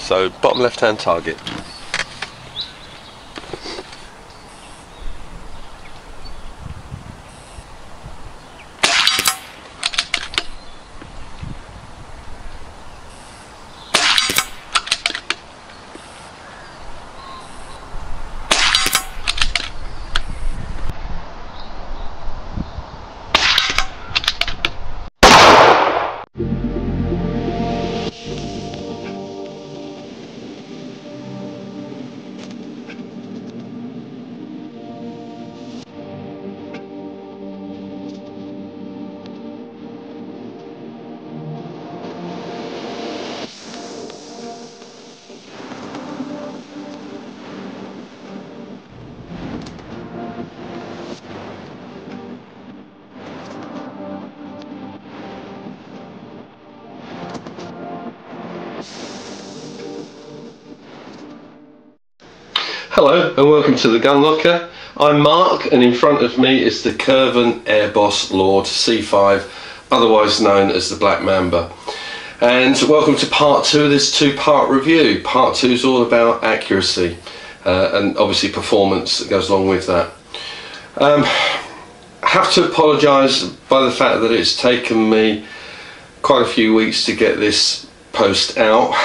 So bottom left hand target. Hello and welcome to the Gun Locker. I'm Mark and in front of me is the Kervan Airboss Lord C5, otherwise known as the Black Mamba. And welcome to part 2 of this two-part review. Part 2 is all about accuracy and obviously performance that goes along with that. I have to apologise by the fact that it's taken me quite a few weeks to get this post out.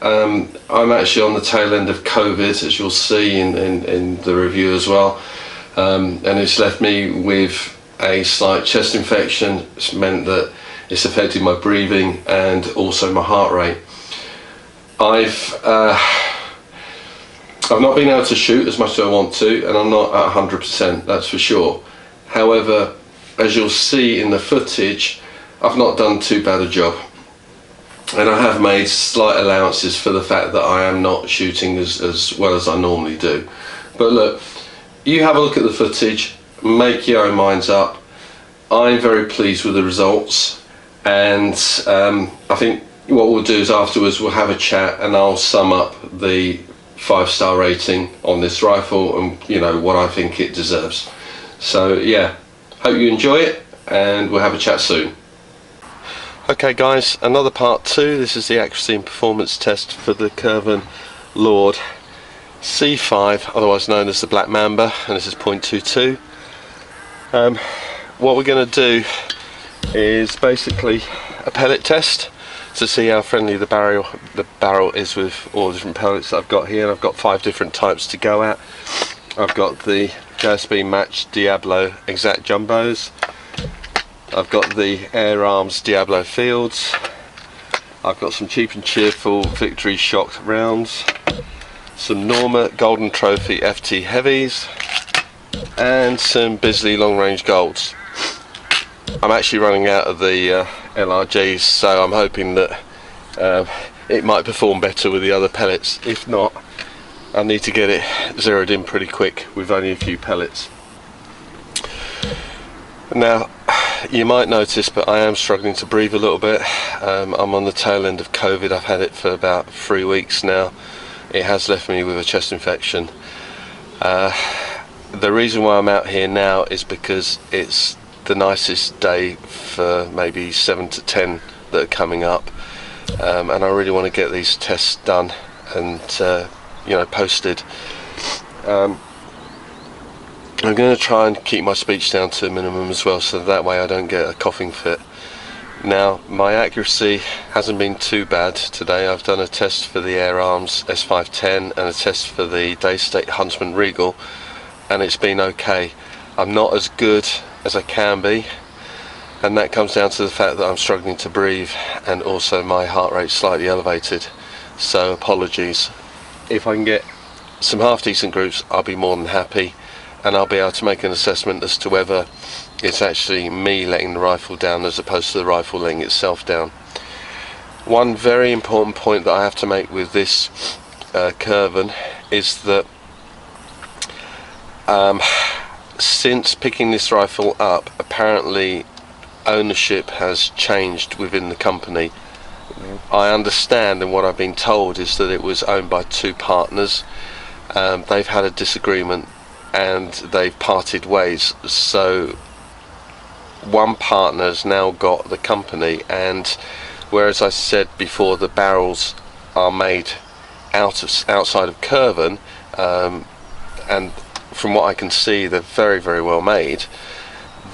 I'm actually on the tail end of COVID, as you'll see in the review as well, and it's left me with a slight chest infection. It's meant that it's affected my breathing and also my heart rate. I've not been able to shoot as much as I want to, and I'm not at 100%, that's for sure. However, as you'll see in the footage, I've not done too bad a job. And I have made slight allowances for the fact that I am not shooting as well as I normally do. But look, you have a look at the footage, make your own minds up. I'm very pleased with the results, and I think what we'll do is afterwards we'll have a chat and I'll sum up the 5-star rating on this rifle and, you know, what I think it deserves. So yeah, hope you enjoy it and we'll have a chat soon. Okay guys, another part 2. This is the accuracy and performance test for the Kervan Lord C5, otherwise known as the Black Mamba, and this is 0.22. What we're going to do is basically a pellet test to see how friendly the barrel is with all the different pellets that I've got here. And I've got 5 different types to go at. I've got the JSB Match Diablo Exact Jumbos. I've got the Air Arms Diablo Fields. I've got some cheap and cheerful Victory Shock rounds, some Norma Golden Trophy FT Heavies, and some Bisley Long Range Golds. I'm actually running out of the LRGs, so I'm hoping that it might perform better with the other pellets. If not, I need to get it zeroed in pretty quick with only a few pellets. Now, you might notice, but I am struggling to breathe a little bit. I'm on the tail end of COVID. I've had it for about 3 weeks now. It has left me with a chest infection. The reason why I'm out here now is because it's the nicest day for maybe 7 to 10 that are coming up, and I really want to get these tests done and you know, posted. I'm going to try and keep my speech down to a minimum as well, so that way I don't get a coughing fit. Now, my accuracy hasn't been too bad today. I've done a test for the Air Arms S510 and a test for the Daystate Huntsman Regal, and it's been okay. I'm not as good as I can be, and that comes down to the fact that I'm struggling to breathe and also my heart rate's slightly elevated. So apologies. If I can get some half decent groups, I'll be more than happy, and I'll be able to make an assessment as to whether it's actually me letting the rifle down as opposed to the rifle letting itself down. One very important point that I have to make with this Kervan is that since picking this rifle up, apparently ownership has changed within the company. I understand, and what I've been told is that it was owned by 2 partners. They've had a disagreement and they've parted ways, so one partner's now got the company, and whereas I said before the barrels are made outside of Kervan, and from what I can see, they're very, very well made.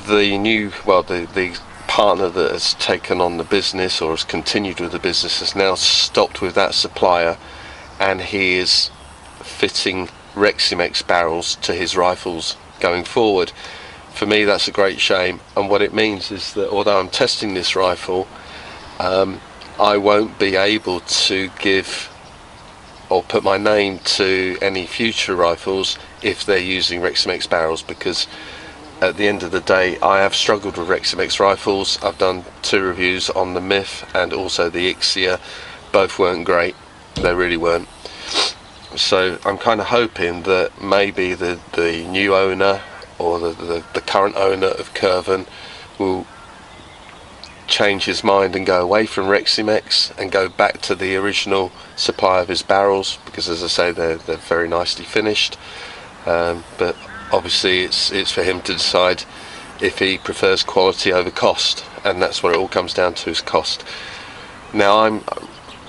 The new, well, the partner that has taken on the business or has continued with the business has now stopped with that supplier, and he is fitting Reximex barrels to his rifles going forward. For me, that's a great shame, and what it means is that although I'm testing this rifle, I won't be able to give or put my name to any future rifles if they're using Reximex barrels, because at the end of the day I have struggled with Reximex rifles. I've done 2 reviews on the Myth and also the Ixia. Both weren't great, they really weren't. So I'm kind of hoping that maybe the new owner or the current owner of Kervan will change his mind and go away from Reximex and go back to the original supply of his barrels, because as I say, they're very nicely finished, but obviously it's for him to decide if he prefers quality over cost, and that's what it all comes down to, is cost. Now I'm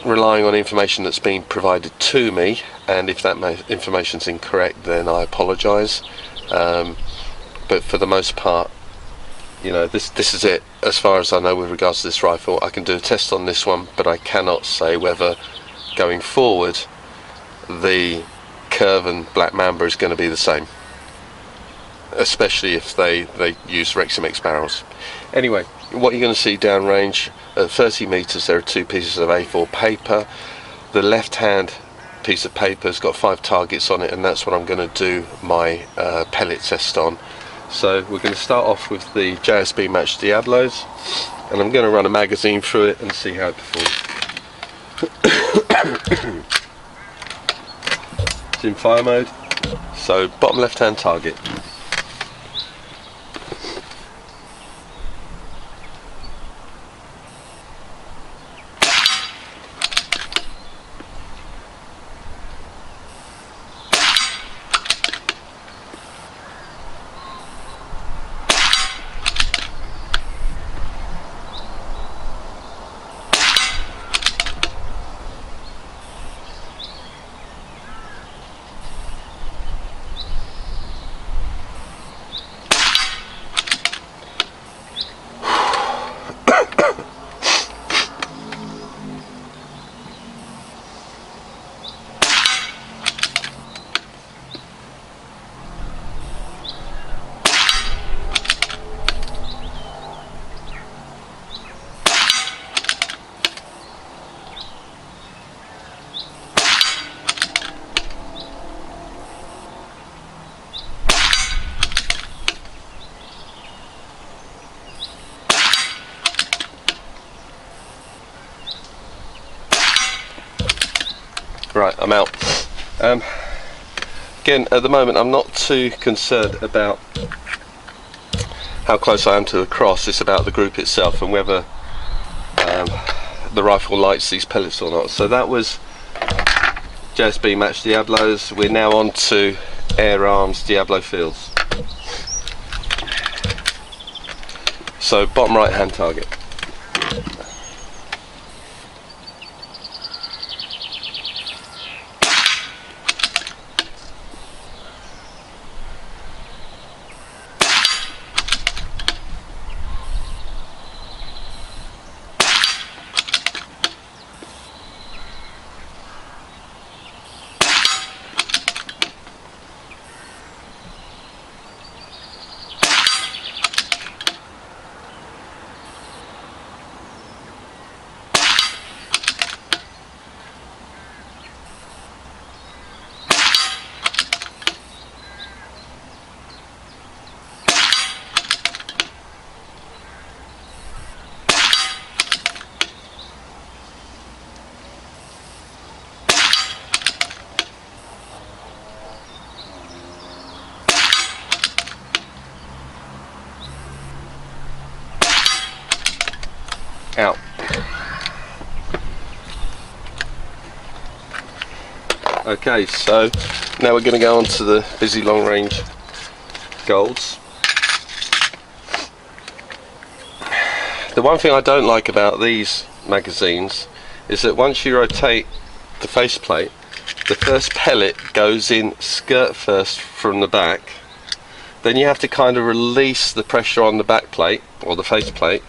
relying on information that's been provided to me, and if that information's incorrect, then I apologise, but for the most part, you know, this is it as far as I know with regards to this rifle. I can do a test on this one, but I cannot say whether going forward the Kervan Black Mamba is going to be the same, especially if they use Reximex barrels. Anyway, what you're going to see downrange at 30 meters, there are 2 pieces of A4 paper. The left hand piece of paper has got 5 targets on it, and that's what I'm going to do my pellet test on. So we're going to start off with the JSB Match Diablos, and I'm going to run a magazine through it and see how it performs. It's in fire mode, so bottom left hand target. Right, I'm out. Again, at the moment I'm not too concerned about how close I am to the cross. It's about the group itself and whether the rifle lights these pellets or not. So that was JSB Match Diablos. We're now on to Air Arms Diablo Fields. So bottom right hand target. Out. Okay, so now we're going to go on to the busy long range golds. The one thing I don't like about these magazines is that once you rotate the faceplate, the first pellet goes in skirt first from the back. Then you have to kind of release the pressure on the back plate or the face plate,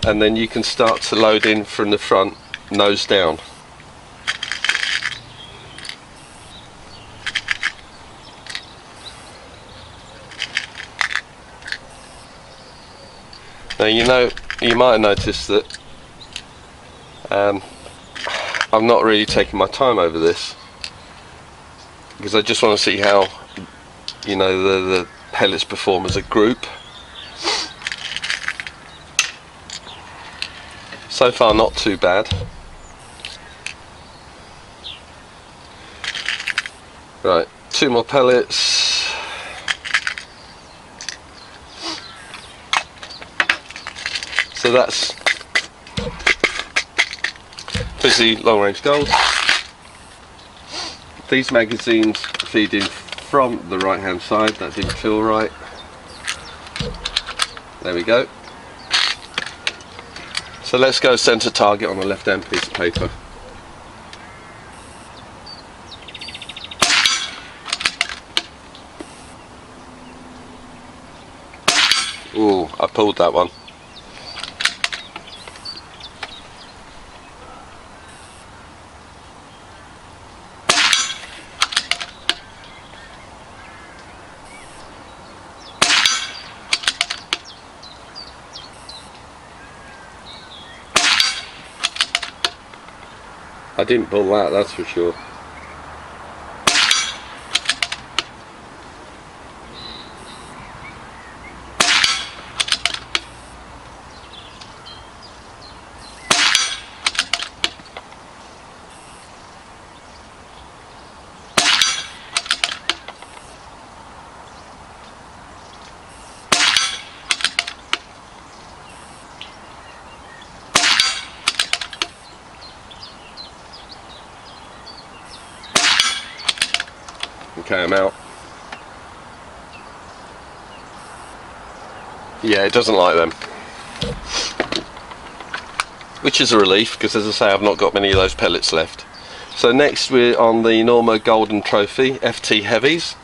and then you can start to load in from the front, nose down. Now you might have noticed that I'm not really taking my time over this, because I just want to see how the pellets perform as a group. So far not too bad. Right, 2 more pellets. So that's busy long range goals. These magazines feed in from the right hand side. That didn't feel right. There we go. So let's go centre target on the left hand piece of paper. Ooh, I pulled that one. I didn't pull that, that's for sure. Okay, I'm out. Yeah, it doesn't like them. Which is a relief, because as I say, I've not got many of those pellets left. So next we're on the Norma Golden Trophy FT Heavies.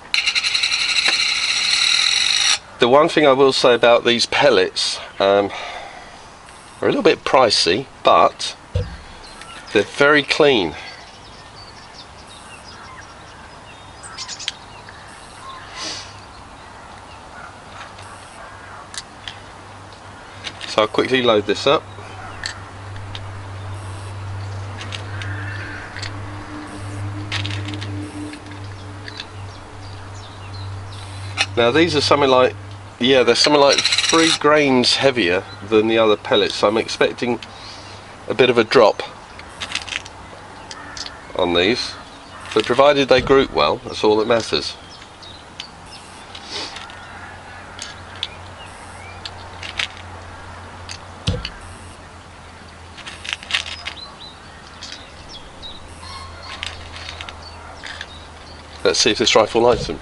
The one thing I will say about these pellets, are a little bit pricey, but they're very clean. So I'll quickly load this up. Now these are something like, yeah, they're something like 3 grains heavier than the other pellets, so I'm expecting a bit of a drop on these, but provided they group well, that's all that matters. Let's see if this rifle lights them.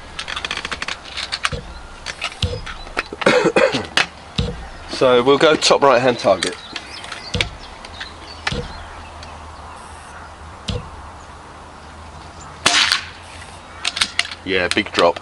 So we'll go top right hand target. Yeah, big drop.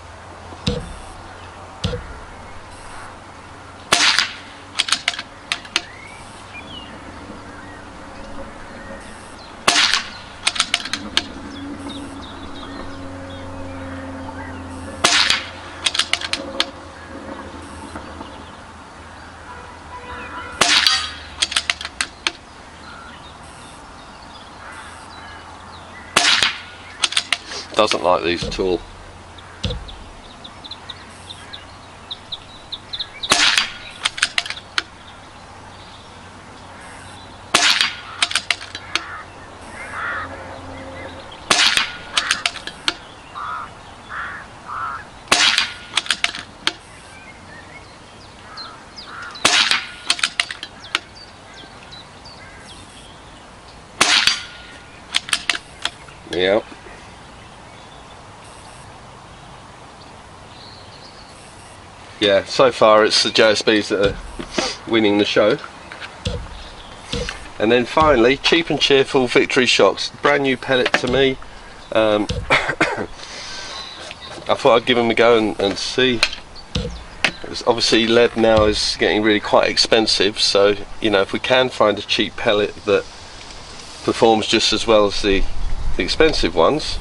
Doesn't like these at all. Yeah. Yeah, so far it's the JSBs that are winning the show. And then finally, cheap and cheerful Victory Shocks. Brand new pellet to me. I thought I'd give them a go and see. Obviously lead now is getting really quite expensive, so you know, if we can find a cheap pellet that performs just as well as the expensive ones,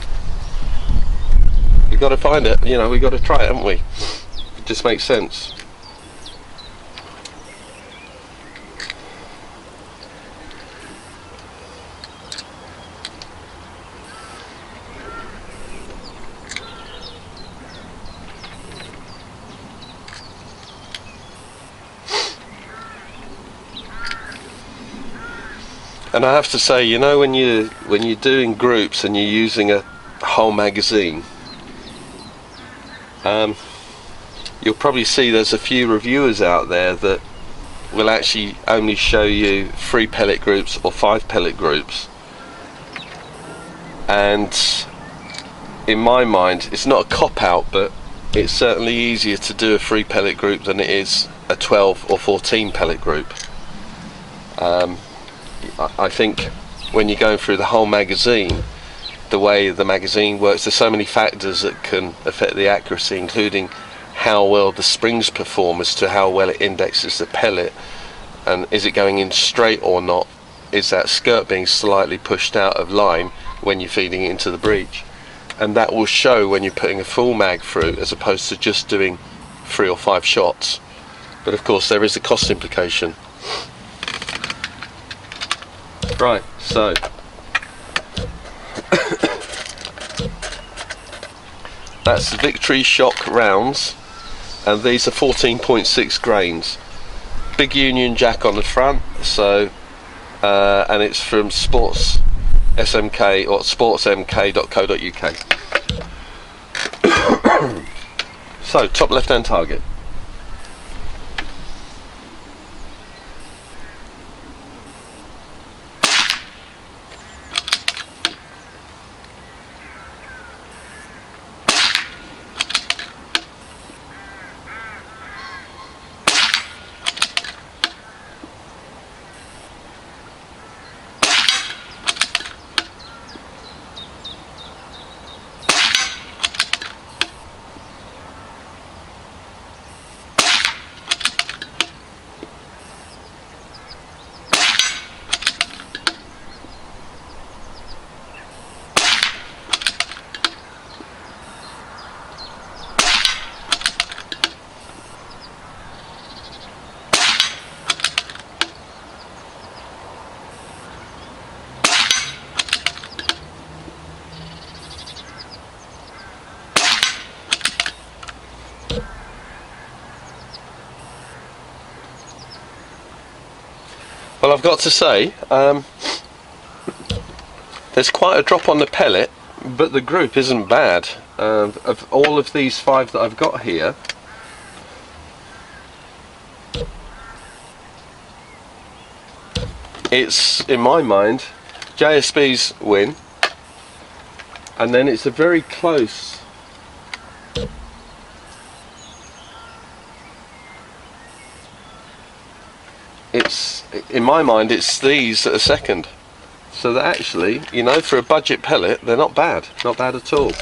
we've got to find it, you know, we've got to try it, haven't we? It just makes sense. And I have to say, you know, when you're doing groups and you're using a whole magazine, you'll probably see there's a few reviewers out there that will actually only show you 3 pellet groups or 5 pellet groups. And in my mind, it's not a cop-out, but it's certainly easier to do a 3 pellet group than it is a 12 or 14 pellet group. I think when you're going through the whole magazine, the way the magazine works, there's so many factors that can affect the accuracy, including how well the springs perform as to how well it indexes the pellet, and is it going in straight or not, is that skirt being slightly pushed out of line when you're feeding it into the breech, and that will show when you're putting a full mag through as opposed to just doing 3 or 5 shots. But of course there is a cost implication. Right, so that's Victory Shock rounds, and these are 14.6 grains. Big Union Jack on the front, so and it's from Sports SMK or sportsmk.co.uk. So top left hand target. Well, I've got to say, there's quite a drop on the pellet, but the group isn't bad. Of all of these 5 that I've got here, it's, in my mind, JSB's win, and then it's a very close in my mind, it's these that are second. So that actually, you know, for a budget pellet, they're not bad at all.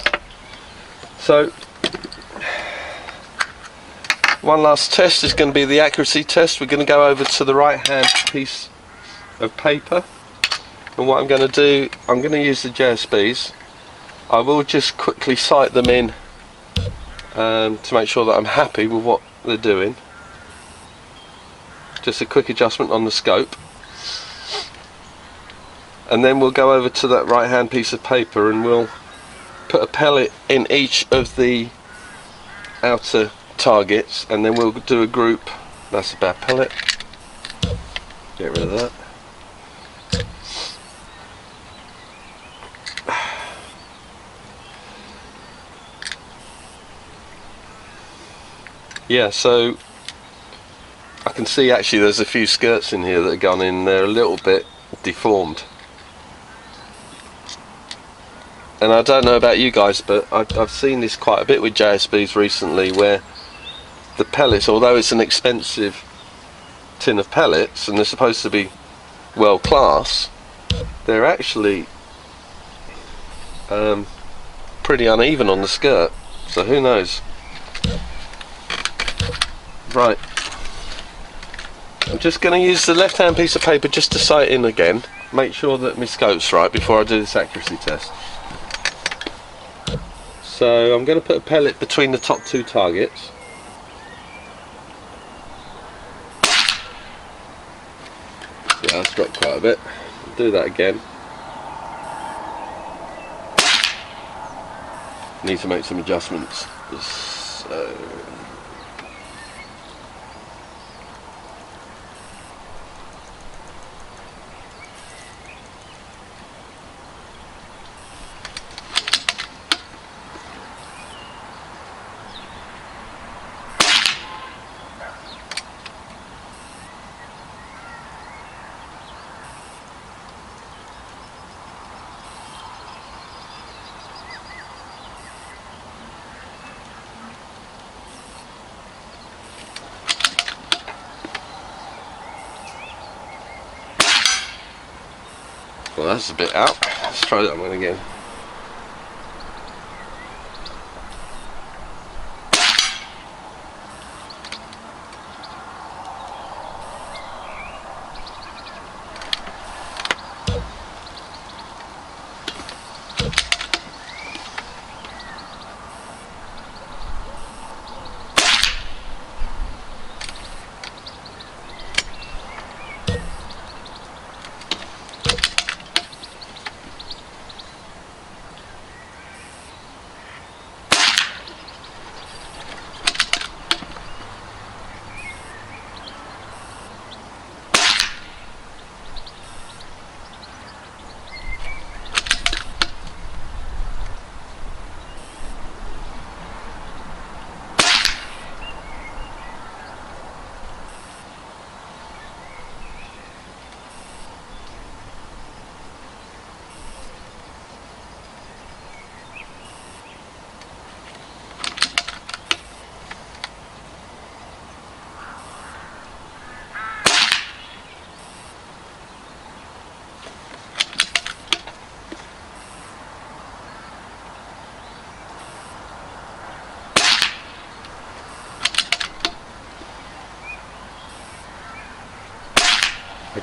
So one last test is going to be the accuracy test. We're going to go over to the right hand piece of paper, and what I'm going to do, I'm going to use the JSBs. I will just quickly sight them in to make sure that I'm happy with what they're doing. Just a quick adjustment on the scope, and then we'll go over to that right hand piece of paper and we'll put a pellet in each of the outer targets, and then we'll do a group. That's a bad pellet, get rid of that. Yeah, so I can see actually there's a few skirts in here that have gone in, they're a little bit deformed. And I don't know about you guys, but I've seen this quite a bit with JSBs recently, where the pellets, although it's an expensive tin of pellets and they're supposed to be world class, they're actually pretty uneven on the skirt, so who knows. Right, I'm just going to use the left hand piece of paper just to sight in again, make sure that my scope's right before I do this accuracy test. So I'm going to put a pellet between the top two targets. Yeah, that's dropped quite a bit. I'll do that again. Need to make some adjustments. So well, that's a bit out. Let's try that one again.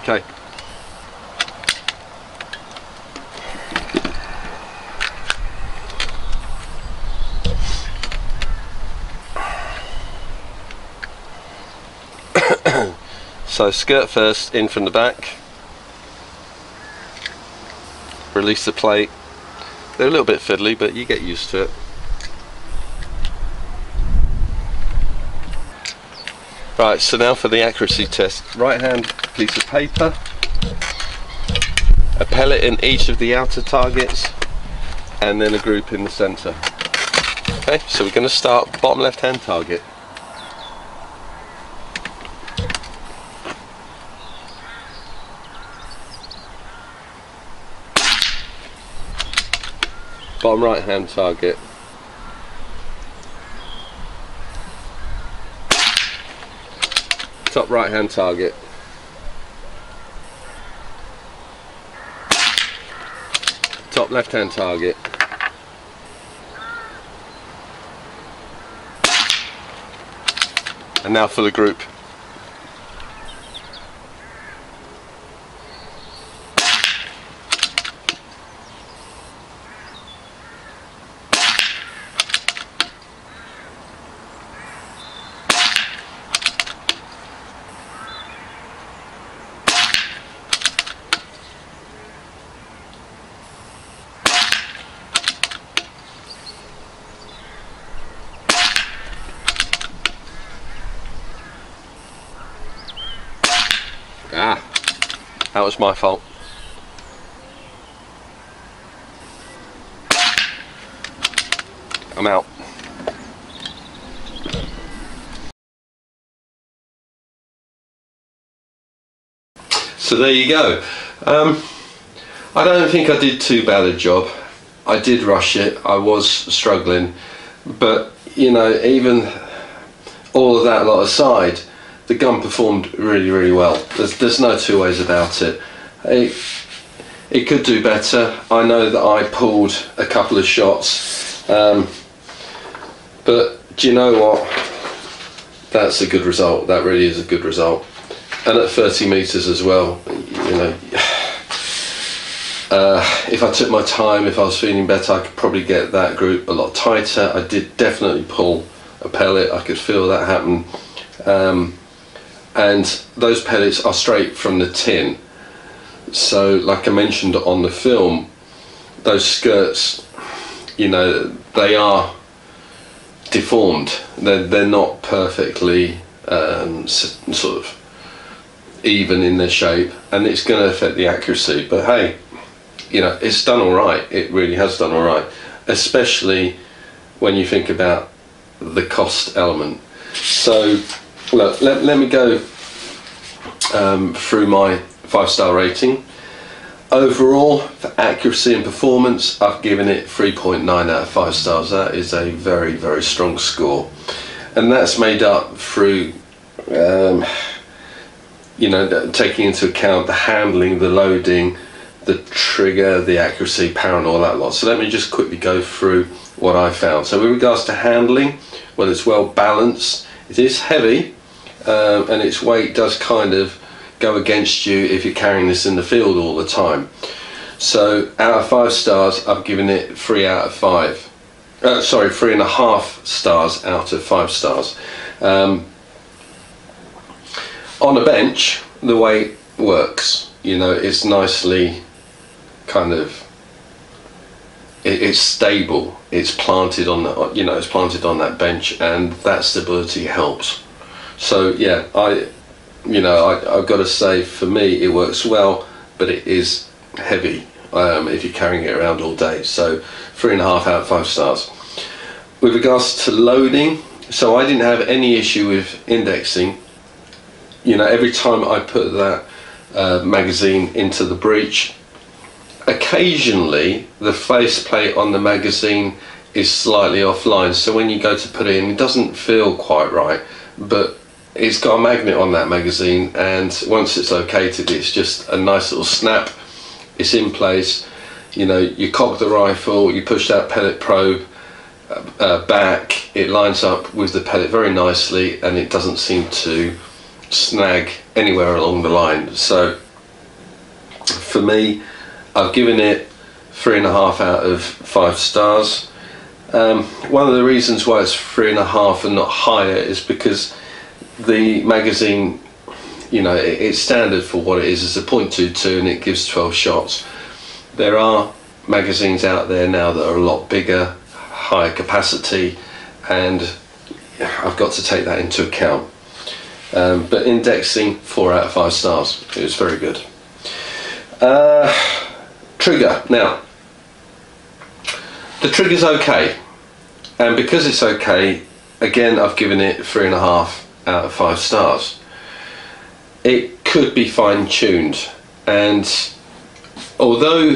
Okay. So skirt first, in from the back. Release the plate. They're a little bit fiddly, but you get used to it. Right, so now for the accuracy test. Right hand piece of paper, a pellet in each of the outer targets, and then a group in the centre. Okay, so we're going to start bottom left hand target. Bottom right hand target. Top right hand target. Top left hand target. And now for the group. Ah, that was my fault. I'm out. So there you go. I don't think I did too bad a job. I did rush it, I was struggling, but you know, even all of that lot aside, the gun performed really, really well. There's no two ways about it. It could do better. I know that I pulled a couple of shots But do you know what? That's a good result. That really is a good result. And at 30 meters as well, you know, if I took my time, if I was feeling better, I could probably get that group a lot tighter. I did definitely pull a pellet. I could feel that happen. And those pellets are straight from the tin. So like I mentioned on the film, those skirts, you know, they are deformed. They're not perfectly sort of even in their shape, and it's going to affect the accuracy. But hey, you know, it's done all right. It really has done all right, especially when you think about the cost element. So look, let me go through my 5-star rating. Overall, for accuracy and performance, I've given it 3.9 out of 5 stars. That is a very, very strong score, and that's made up through you know, taking into account the handling, the loading, the trigger, the accuracy, power and all that lot. So let me just quickly go through what I found. So with regards to handling, well, it's well balanced. It is heavy, and its weight does kind of go against you if you're carrying this in the field all the time. So out of 5 stars, I've given it 3 out of 5. Sorry, 3.5 stars out of 5 stars. On a bench, the weight works. You know, it's nicely kind of, it's stable. It's planted on the, you know, it's planted on that bench, and that stability helps. So yeah, I've got to say, for me, it works well, but it is heavy if you're carrying it around all day. So 3.5 out of 5 stars. With regards to loading, so I didn't have any issue with indexing. You know, every time I put that magazine into the breech, occasionally the faceplate on the magazine is slightly offline, so when you go to put it in, it doesn't feel quite right, but it's got a magnet on that magazine, and once it's located, it's just a nice little snap. It's in place. You know, you cock the rifle, you push that pellet probe back, it lines up with the pellet very nicely, and it doesn't seem to snag anywhere along the line. So for me, I've given it 3.5 out of 5 stars. One of the reasons why it's 3.5 and not higher is because the magazine, you know, it's standard for what it is. It's a .22 and it gives 12 shots. There are magazines out there now that are a lot bigger, higher capacity, and I've got to take that into account. But indexing, 4 out of 5 stars. It was very good. Trigger. Now, the trigger's okay, and because it's okay, again, I've given it 3.5 out of 5 stars. It could be fine-tuned, and although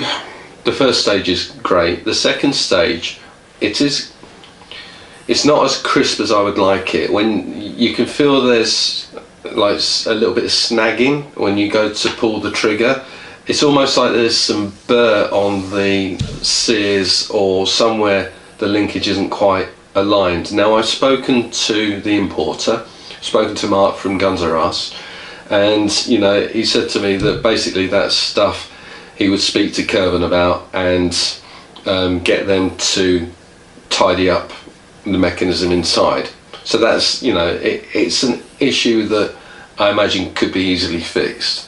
the first stage is great, the second stage, it's not as crisp as I would like it. When you can feel there's like a little bit of snagging when you go to pull the trigger. It's almost like there's some burr on the sears, or somewhere the linkage isn't quite aligned. Now, I've spoken to the importer, spoken to Mark from Guns R Us, and you know, he said to me that basically that stuff he would speak to Kervan about and get them to tidy up the mechanism inside. So that's, you know, it's an issue that I imagine could be easily fixed.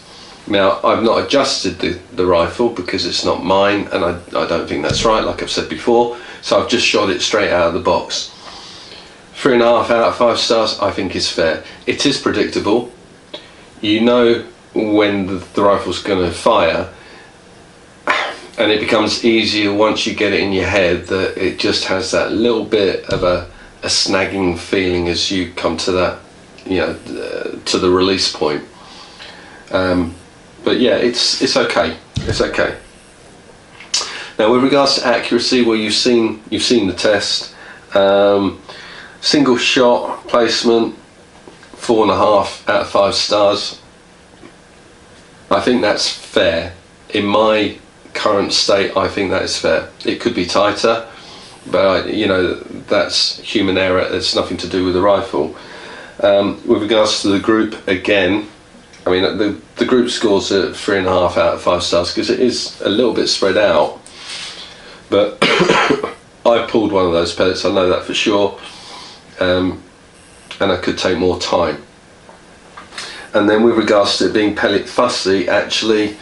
Now, I've not adjusted the rifle because it's not mine, and I don't think that's right, like I've said before, so I've just shot it straight out of the box. 3.5 out of 5 stars, I think, is fair. It is predictable. You know when the rifle's going to fire, and it becomes easier once you get it in your head that it just has that little bit of a snagging feeling as you come to that, you know, to the release point. But yeah, it's okay. It's okay. Now, with regards to accuracy, well, you've seen the test. Single shot placement, 4.5 out of 5 stars. I think that's fair. In my current state, I think that is fair. It could be tighter, but you know, that's human error. It's nothing to do with the rifle. With regards to the group, again, I mean, the group scores at 3.5 out of 5 stars because it is a little bit spread out. But I pulled one of those pellets, I know that for sure, and I could take more time. And then with regards to it being pellet fussy, actually,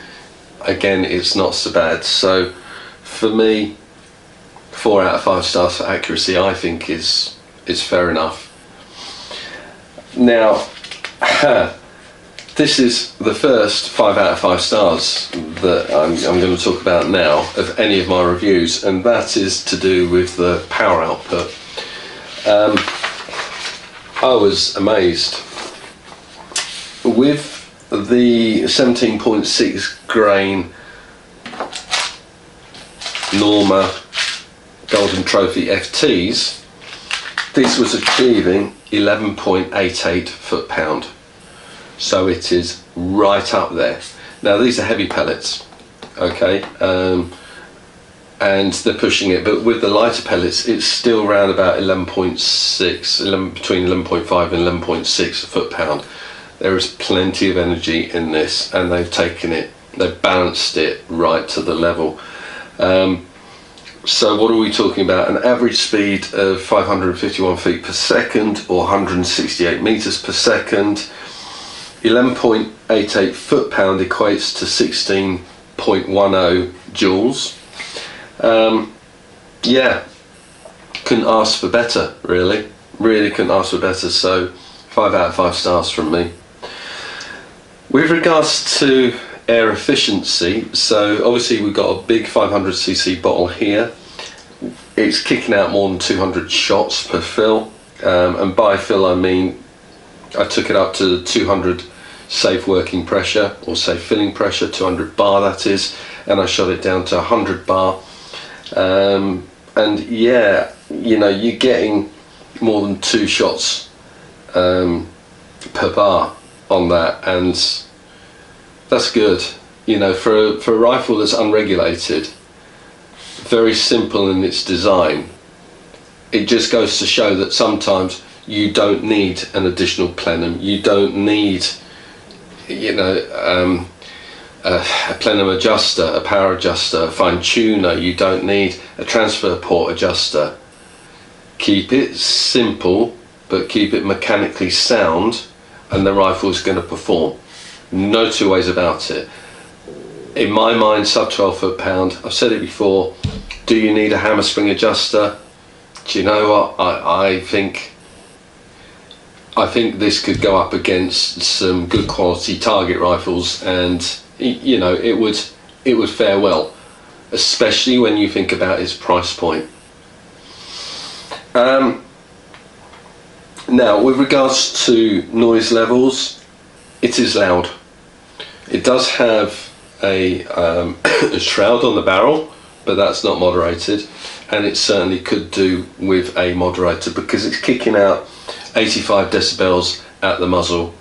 again, it's not so bad. So for me, 4 out of 5 stars for accuracy, I think is fair enough. Now, this is the first 5 out of 5 stars that I'm going to talk about now of any of my reviews, and that is to do with the power output. I was amazed with the 17.6 grain Norma Golden Trophy FTs. This was achieving 11.88 foot-pound, so it is right up there. Now these are heavy pellets, okay, and they're pushing it, but with the lighter pellets it's still around about 11.6, between 11.5 and 11.6 foot-pound. There is plenty of energy in this, and they've taken it, they've balanced it right to the level. So what are we talking about? An average speed of 551 feet per second, or 168 meters per second. 11.88 foot-pound equates to 16.10 joules. Yeah, couldn't ask for better, really couldn't ask for better. So 5 out of 5 stars from me. With regards to air efficiency, so obviously we've got a big 500cc bottle here. It's kicking out more than 200 shots per fill, and by fill I mean I took it up to 200 safe working pressure, or safe filling pressure, 200 bar that is, and I shot it down to 100 bar. And yeah, you know, you're getting more than 2 shots per bar on that, and that's good. You know, for a rifle that's unregulated, very simple in its design, it just goes to show that sometimes you don't need an additional plenum, you don't need, you know, a plenum adjuster, a power adjuster, a fine tuner, you don't need a transfer port adjuster. Keep it simple, but keep it mechanically sound, and the rifle is going to perform. No two ways about it. In my mind, sub 12 foot-pound, I've said it before, do you need a hammer spring adjuster? Do you know what, I think this could go up against some good quality target rifles, and you know, it would fare well, especially when you think about its price point. Now with regards to noise levels, it is loud. It does have a shroud on the barrel, but that's not moderated, and it certainly could do with a moderator because it's kicking out 85 decibels at the muzzle.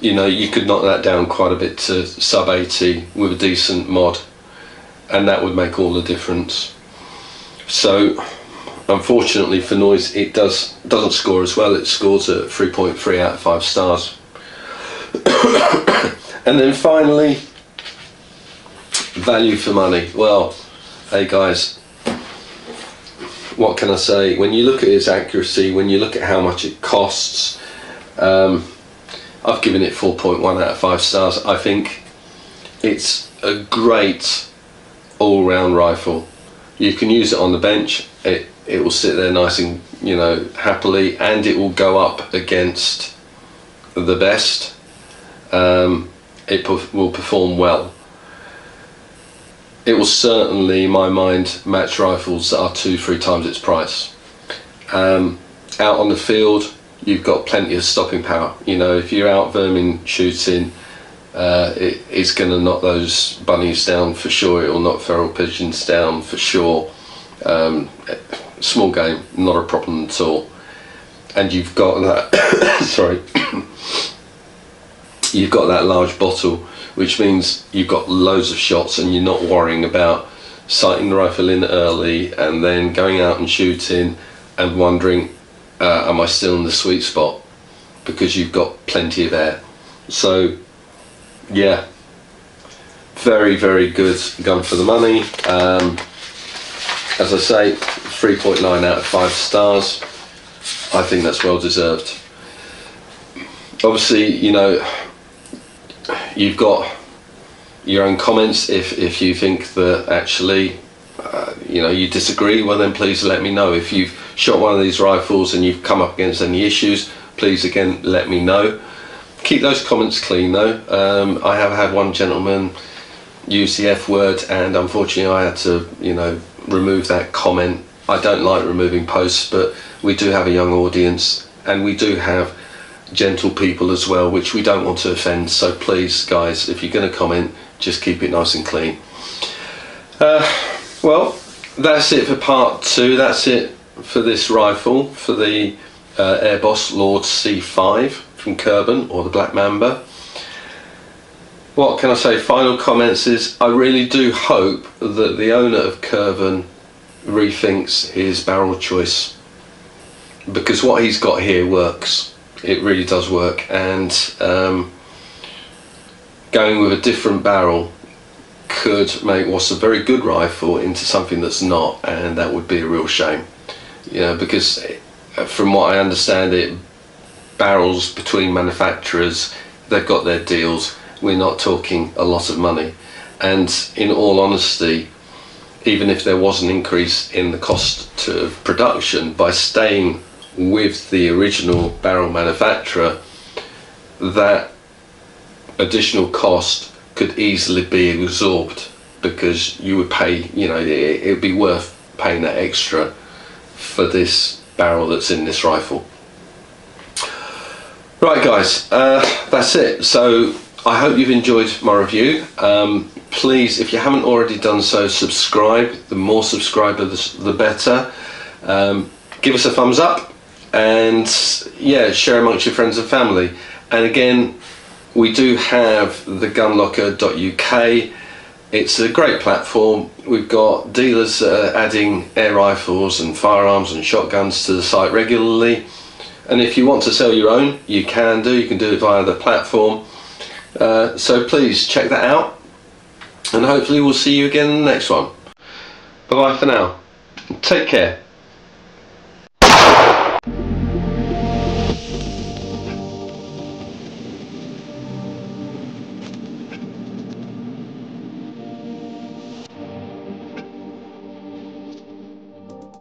You know, you could knock that down quite a bit to sub 80 with a decent mod, and that would make all the difference. So unfortunately for noise, it doesn't score as well. It scores at 3.3 out of 5 stars. And then finally, value for money. Well, hey guys, what can I say? When you look at its accuracy, when you look at how much it costs, I've given it 4.1 out of 5 stars. I think it's a great all-round rifle. You can use it on the bench. It will sit there nice and, you know, happily, and it will go up against the best. It will perform well. It will certainly, in my mind, match rifles that are 2-3 times its price. Out on the field, you've got plenty of stopping power. You know, if you're out vermin shooting, it's going to knock those bunnies down for sure. It will knock feral pigeons down for sure. Small game, not a problem at all. And you've got that sorry, you've got that large bottle, which means you've got loads of shots, and you're not worrying about sighting the rifle in early and then going out and shooting and wondering, am I still in the sweet spot? Because you've got plenty of air. So yeah, very, very good gun for the money. As I say, 3.9 out of 5 stars. I think that's well deserved. Obviously, you know, you've got your own comments. If you think that actually you know, you disagree, well then please let me know. If you've shot one of these rifles and you've come up against any issues, please again let me know. Keep those comments clean though. I have had one gentleman use the F word, and unfortunately I had to, you know, remove that comment. I don't like removing posts, but we do have a young audience and we do have gentle people as well, which we don't want to offend. So please guys, if you're going to comment, just keep it nice and clean. Well, that's it for part 2. That's it for this rifle, for the Airboss Lord C5 from Kervan, or the Black Mamba. What can I say? Final comments is, I really do hope that the owner of Kervan rethinks his barrel choice, because what he's got here works. It really does work, and going with a different barrel could make what's a very good rifle into something that's not, and that would be a real shame. You know, because from what I understand it, barrels between manufacturers, they've got their deals. We're not talking a lot of money, and in all honesty, even if there was an increase in the cost of production, by staying with the original barrel manufacturer, that additional cost could easily be absorbed, because you would pay, you know, it would be worth paying that extra for this barrel that's in this rifle. Right guys, that's it. So I hope you've enjoyed my review. Please, if you haven't already done so, subscribe. The more subscribers the better. Give us a thumbs up, and yeah, share amongst your friends and family. And again, we do have theGunLocker.uk. It's a great platform. We've got dealers adding air rifles and firearms and shotguns to the site regularly, and if you want to sell your own, you can do it via the platform. So please check that out, and hopefully we'll see you again in the next one. Bye bye for now. Take care.